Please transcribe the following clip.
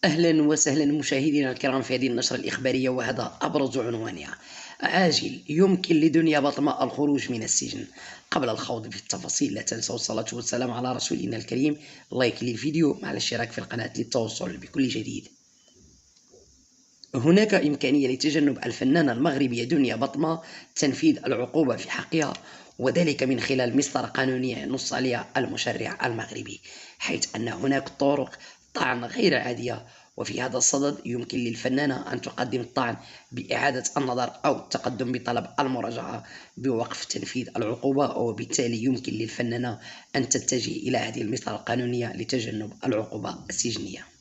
أهلا وسهلا مشاهدينا الكرام في هذه النشرة الإخبارية، وهذا أبرز عنوانها: عاجل، يمكن لدنيا بطماء الخروج من السجن. قبل الخوض في التفاصيل لا تنسوا الصلاة والسلام على رسولنا الكريم، لايك للفيديو مع الاشتراك في القناة للتوصل بكل جديد. هناك إمكانية لتجنب الفنانة المغربية دنيا بطمة تنفيذ العقوبة في حقها، وذلك من خلال مسطرة قانونية نص عليها المشرع المغربي، حيث أن هناك طرق طعن غير عادية. وفي هذا الصدد يمكن للفنانة أن تقدم الطعن بإعادة النظر أو التقدم بطلب المراجعة بوقف تنفيذ العقوبة، وبالتالي يمكن للفنانة أن تتجه إلى هذه المسطرة القانونية لتجنب العقوبة السجنية.